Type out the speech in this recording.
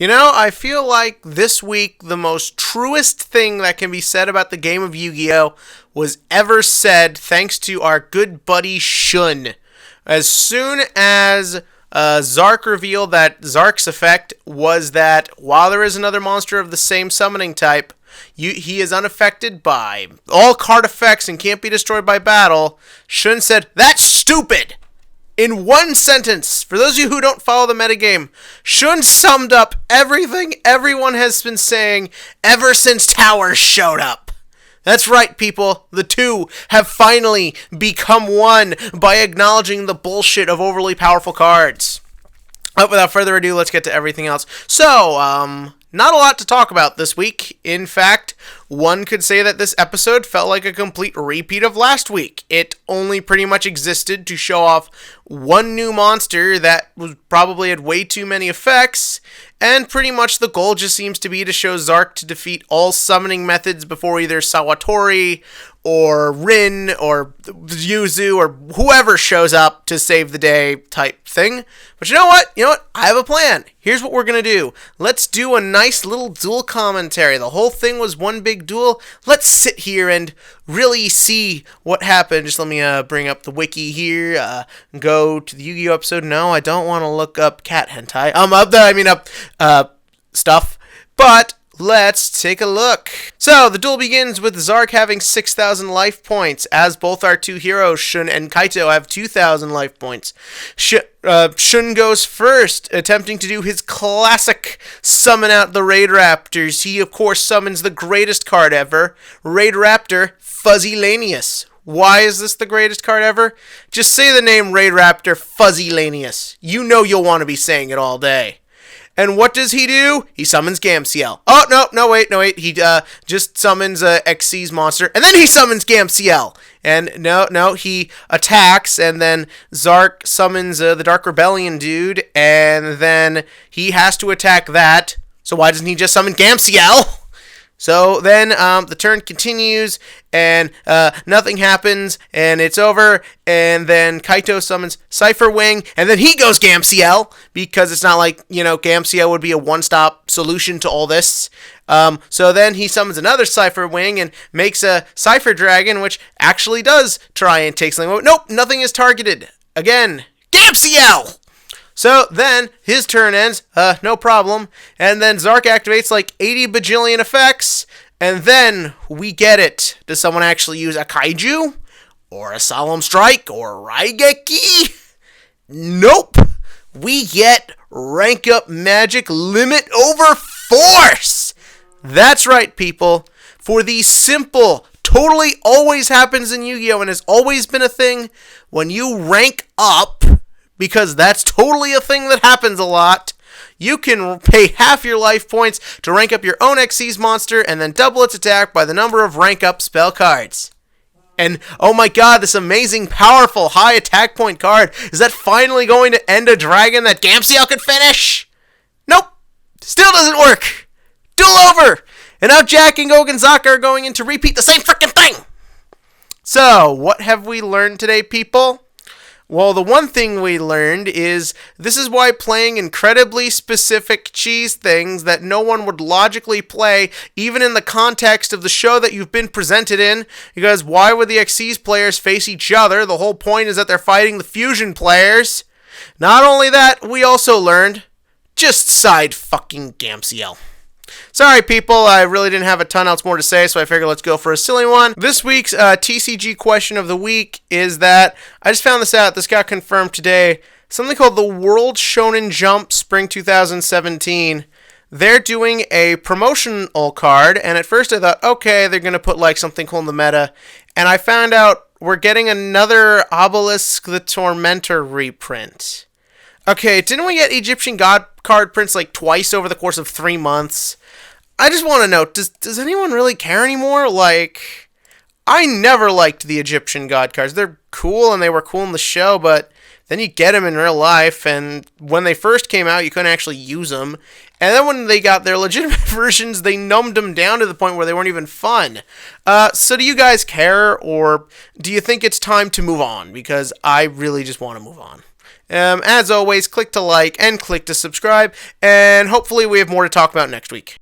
You know, I feel like this week the most truest thing that can be said about the game of Yu-Gi-Oh! Was ever said thanks to our good buddy Shun. As soon as Zark revealed that Zark's effect was that while there is another monster of the same summoning type, he is unaffected by all card effects and can't be destroyed by battle, Shun said, "That's stupid!" In one sentence, for those of you who don't follow the metagame, Shun summed up everything everyone has been saying ever since Towers showed up. That's right, people. The two have finally become one by acknowledging the bullshit of overly powerful cards. But without further ado, let's get to everything else. So, not a lot to talk about this week. In fact, one could say that this episode felt like a complete repeat of last week. It only pretty much existed to show off one new monster that was probably had way too many effects, and pretty much the goal just seems to be to show Zark to defeat all summoning methods before either Sawatori or Rin or Yuzu or whoever shows up to save the day type thing. But you know what? I have a plan. Here's what we're going to do. Let's do a nice little duel commentary. The whole thing was one big duel. Let's sit here and really see what happened. Just let me bring up the wiki here. Go to the Yu-Gi-Oh! Episode. No, I don't want to look up cat hentai. Stuff. But let's take a look. So, the duel begins with Zark having 6,000 life points, as both our two heroes, Shun and Kaito, have 2,000 life points. Shun goes first, attempting to do his classic summon out the Raid Raptors. He, of course, summons the greatest card ever, Raid Raptor Fuzzylanius. Why is this the greatest card ever? Just say the name Raid Raptor Fuzzylanius. You know you'll want to be saying it all day. And what does he do? He summons Gamciel. Oh, no, wait. He just summons Xyz's monster, and then he summons Gamciel. And no, he attacks, and then Zark summons the Dark Rebellion dude, and then he has to attack that. So why doesn't he just summon Gamciel? So then the turn continues, and nothing happens, and it's over, and then Kaito summons Cypher Wing, and then he goes Gamciel, because it's not like, Gamciel would be a one-stop solution to all this. So then he summons another Cypher Wing and makes a Cypher Dragon, which actually does try and take something. Nope, nothing is targeted. Again, Gamciel! So then his turn ends, no problem, and then Zark activates like 80 bajillion effects, and then we get it. Does someone actually use a Kaiju? Or a Solemn Strike? Or Raigeki? Nope! We get Rank Up Magic Limit Over Force! That's right, people. For the simple, totally always happens in Yu-Gi-Oh! And has always been a thing, when you rank up, because that's totally a thing that happens a lot, you can pay half your life points to rank up your own Xyz monster and then double its attack by the number of rank up spell cards. And oh my god, this amazing, powerful, high attack point card, is that finally going to end a dragon that Gamciel could finish? Nope, still doesn't work. Duel over! And now Jack and Goganzaka are going in to repeat the same frickin' thing! So, what have we learned today, people? Well, the one thing we learned is this is why playing incredibly specific cheese things that no one would logically play, even in the context of the show that you've been presented in, because why would the Xyz players face each other? The whole point is that they're fighting the Fusion players. Not only that, we also learned, just side fucking Gamciel. Sorry, people, I really didn't have a ton else more to say, so I figured let's go for a silly one. This week's TCG question of the week is that, I just found this out, this got confirmed today, something called the World Shonen Jump Spring 2017. They're doing a promotional card, and at first I thought, okay, they're going to put like something cool in the meta, and I found out we're getting another Obelisk the Tormentor reprint. Okay, didn't we get Egyptian God card prints like twice over the course of 3 months? I just want to know, does anyone really care anymore? Like, I never liked the Egyptian God cards. They're cool, and they were cool in the show, but then you get them in real life, and when they first came out, you couldn't actually use them. And then when they got their legitimate versions, they numbed them down to the point where they weren't even fun. So do you guys care, or do you think it's time to move on? Because I really just want to move on. As always, click to like and click to subscribe, and hopefully we have more to talk about next week.